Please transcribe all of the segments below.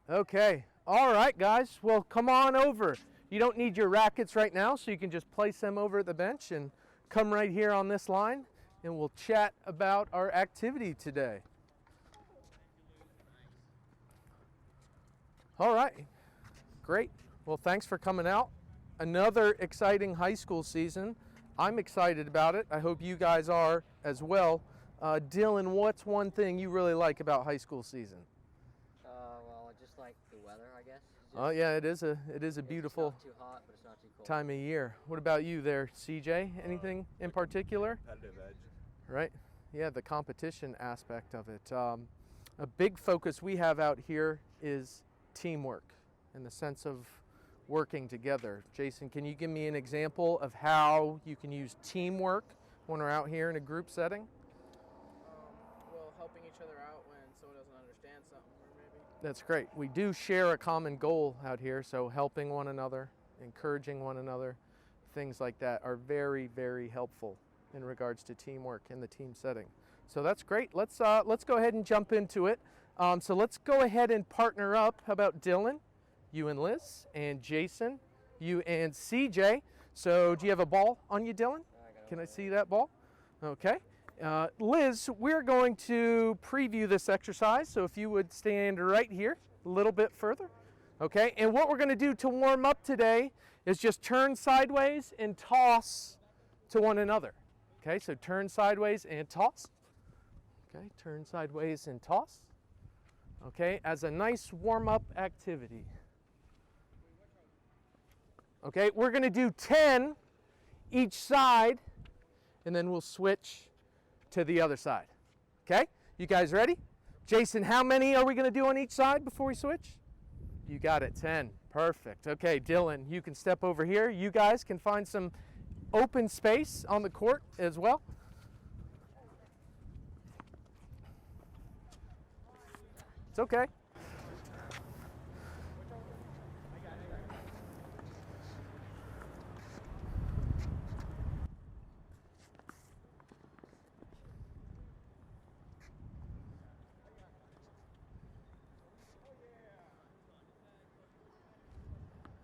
Okay. All right, guys. Well, come on over. You don't need your rackets right now, so you can just place them over at the bench and come right here on this line, and we'll chat about our activity today. All right. Great. Well, thanks for coming out. Another exciting high school season. I'm excited about it. I hope you guys are as well. Dylan, what's one thing you really like about high school season? Well, I just like the weather, I guess. Oh yeah, it is a beautiful It's not too hot, but it's not too cold. time of year. What about you there, CJ? Anything in particular? Competitive edge. Right? Yeah, the competition aspect of it. A big focus we have out here is teamwork in the sense of working together. Jason, can you give me an example of how you can use teamwork when we're out here in a group setting? Well, helping each other out when someone doesn't understand something, or maybe. That's great. We do share a common goal out here, so helping one another, encouraging one another, things like that are very, very helpful in regards to teamwork in the team setting. So that's great. Let's go ahead and jump into it. So let's go ahead and partner up. How about Dylan, you and Liz, and Jason, you and CJ. So do you have a ball on you, Dylan? Can I see that ball? Okay. Liz, we're going to preview this exercise, so if you would stand right here a little bit further. Okay, and what we're going to do to warm up today is just turn sideways and toss to one another. Okay, so turn sideways and toss. Okay, turn sideways and toss. Okay, as a nice warm-up activity. Okay, we're going to do 10 each side, and then we'll switch to the other side. Okay, you guys ready? Jason, how many are we going to do on each side before we switch? You got it, 10. Perfect. Okay, Dylan, you can step over here. You guys can find some open space on the court as well. It's okay.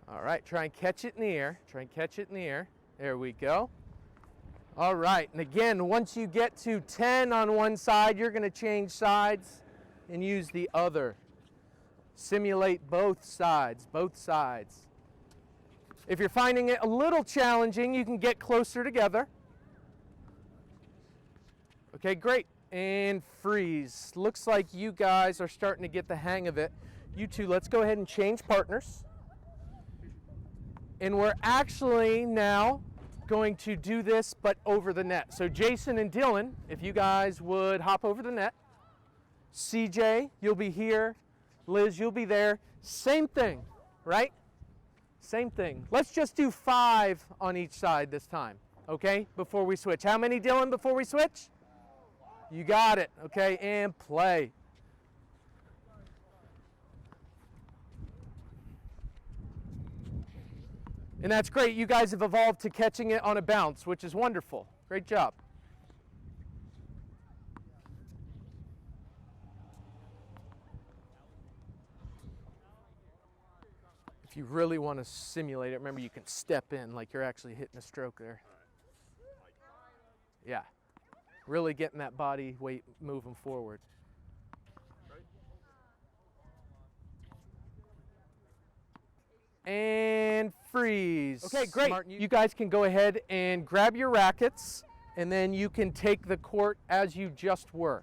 All right, try and catch it in the air. Try and catch it in the air. There we go. All right, and again, once you get to 10 on one side, you're going to change sides and use the other. Simulate both sides, both sides. If you're finding it a little challenging, you can get closer together. Okay, great. And freeze. Looks like you guys are starting to get the hang of it. You two, let's go ahead and change partners. And we're actually now going to do this, but over the net. So Jason and Dylan, if you guys would hop over the net. CJ, you'll be here. Liz, you'll be there. Same thing, right? Same thing. Let's just do 5 on each side this time, okay? Before we switch. How many, Dylan, before we switch? You got it, okay? And play. And that's great. You guys have evolved to catching it on a bounce, which is wonderful. Great job. If you really want to simulate it, remember you can step in like you're actually hitting a stroke there. Yeah. Really getting that body weight moving forward. And freeze. Okay, great. Smart. You guys can go ahead and grab your rackets, and then you can take the court as you just were.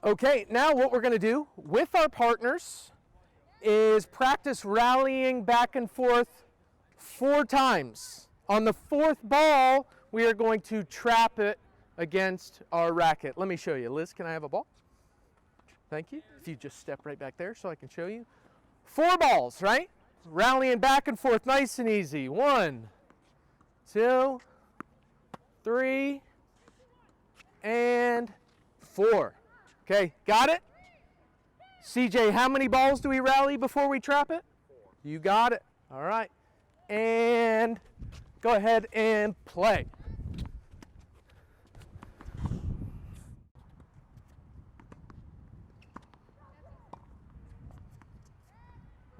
Okay, now what we're going to do with our partners is practice rallying back and forth 4 times. On the 4th ball, we are going to trap it against our racket. Let me show you. Liz, can I have a ball? Thank you. If you just step right back there so I can show you. 4 balls, right? Rallying back and forth, nice and easy. 1, 2, 3, and 4. Okay, got it? CJ, how many balls do we rally before we trap it? 4. You got it. All right. And Go ahead and play.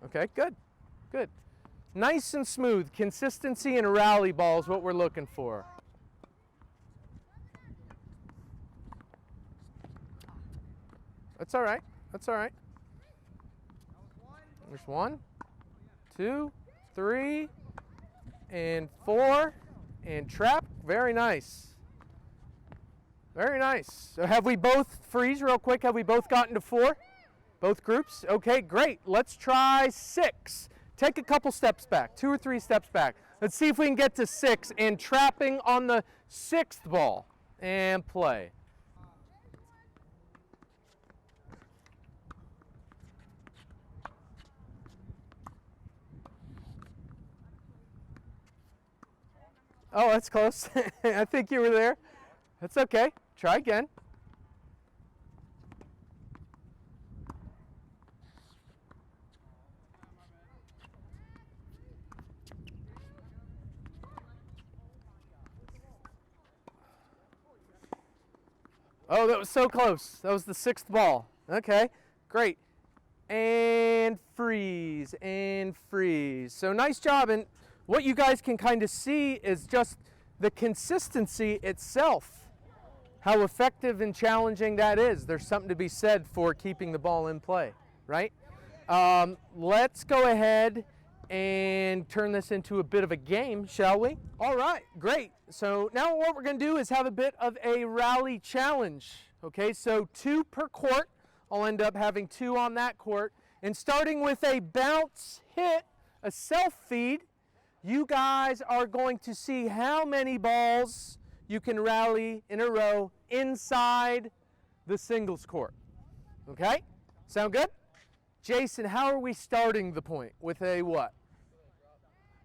Okay, good, good. Nice and smooth. Consistency and rally ball is what we're looking for. That's all right. That's all right. There's 1, 2, 3, and 4, and trap. Very nice. Very nice. So have we both, freeze real quick, have we both gotten to 4? Both groups? Okay, great. Let's try 6. Take a couple steps back, 2 or 3 steps back. Let's see if we can get to 6 and trapping on the 6th ball and play. Oh, that's close. I think you were there. That's okay. Try again. Oh, that was so close. That was the 6th ball. Okay, great. And freeze, and freeze. So nice job. And what you guys can kind of see is just the consistency itself, how effective and challenging that is. There's something to be said for keeping the ball in play, right? Let's go ahead and turn this into a bit of a game, shall we? All right, great. So now what we're going to do is have a bit of a rally challenge. Okay, so 2 per court. I'll end up having 2 on that court. And starting with a bounce hit, a self-feed, you guys are going to see how many balls you can rally in a row inside the singles court. Okay? Sound good? Jason, how are we starting the point? With a what?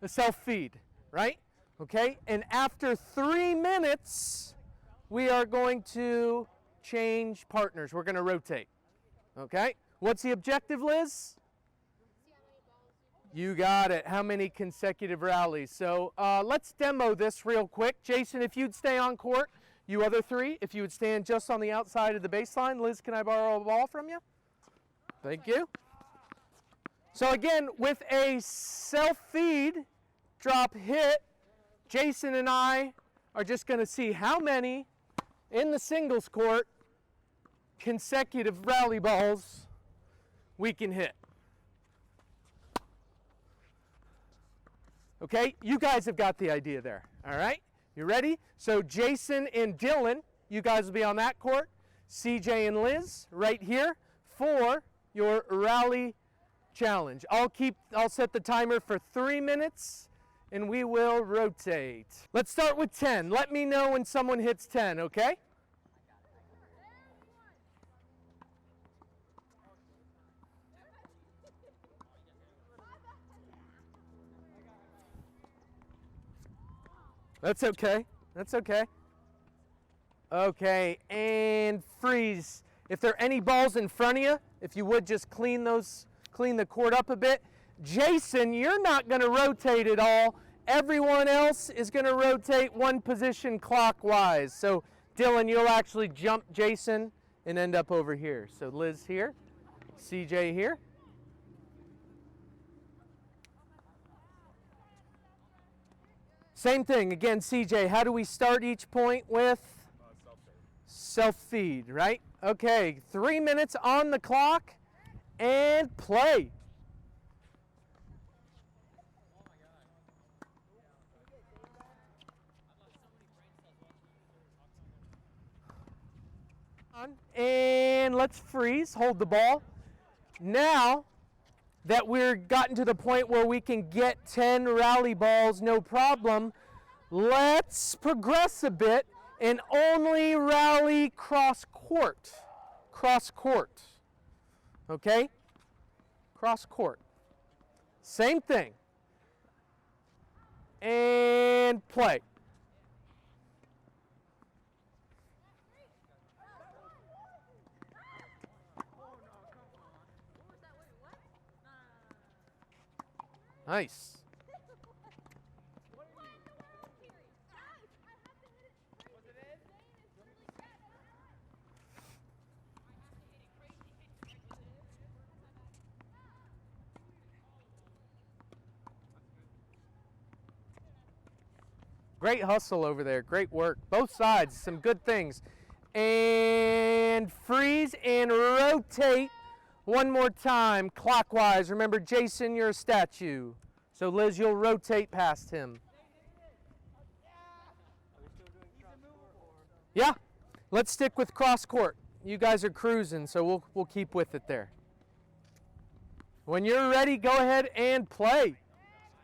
A self-feed, right? Okay? And after 3 minutes, we are going to change partners. We're going to rotate. Okay? What's the objective, Liz? You got it. How many consecutive rallies? So let's demo this real quick. Jason, if you'd stay on court, you other 3, if you would stand just on the outside of the baseline. Liz, can I borrow a ball from you? Thank you. So again, with a self-feed drop hit, Jason and I are just going to see how many in the singles court consecutive rally balls we can hit. Okay, you guys have got the idea there, all right? You ready? So Jason and Dylan, you guys will be on that court. CJ and Liz right here for your rally challenge. I'll set the timer for 3 minutes and we will rotate. Let's start with 10. Let me know when someone hits 10, okay? That's okay. That's okay. Okay, and freeze. If there are any balls in front of you, if you would just clean the court up a bit. Jason, you're not going to rotate at all. Everyone else is going to rotate 1 position clockwise. So Dylan, you'll actually jump Jason and end up over here. So Liz here, CJ here. Same thing, again, CJ, how do we start each point with? Self-feed, right? Okay, 3 minutes on the clock and play. And let's freeze, hold the ball. Now that we're gotten to the point where we can get 10 rally balls, no problem, let's progress a bit and only rally cross court. Cross court. Okay? Cross court. Same thing. And play. Nice. Great hustle over there. Great work. Both sides, some good things. And freeze and rotate one more time clockwise. Remember, Jason, you're a statue. So Liz, you'll rotate past him. Yeah, let's stick with cross court. You guys are cruising, so we'll keep with it there. When you're ready, go ahead and play.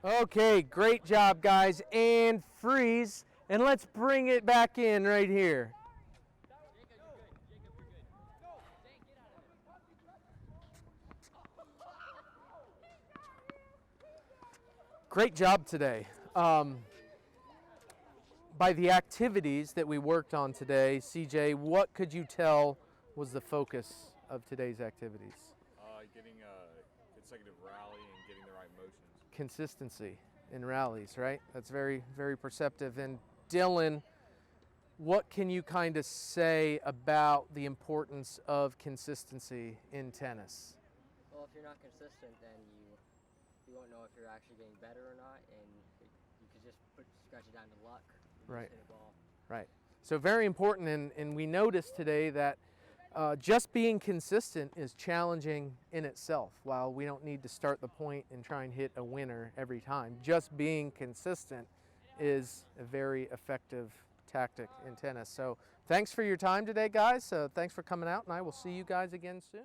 Okay, great job, guys. And freeze, and let's bring it back in right here. Great job today. By the activities that we worked on today, CJ, what could you tell was the focus of today's activities? Getting a consecutive rally and getting the right motions. Consistency in rallies, right? That's very, very perceptive. And Dylan, what can you kind of say about the importance of consistency in tennis? Well, if you're not consistent, then you won't know if you're actually getting better or not, and you could just scratch it down to luck. Right. Hit a ball. Right. So very important, and we noticed today that just being consistent is challenging in itself. While we don't need to start the point and try and hit a winner every time, just being consistent is a very effective tactic in tennis. So thanks for your time today, guys. Thanks for coming out, and I will see you guys again soon.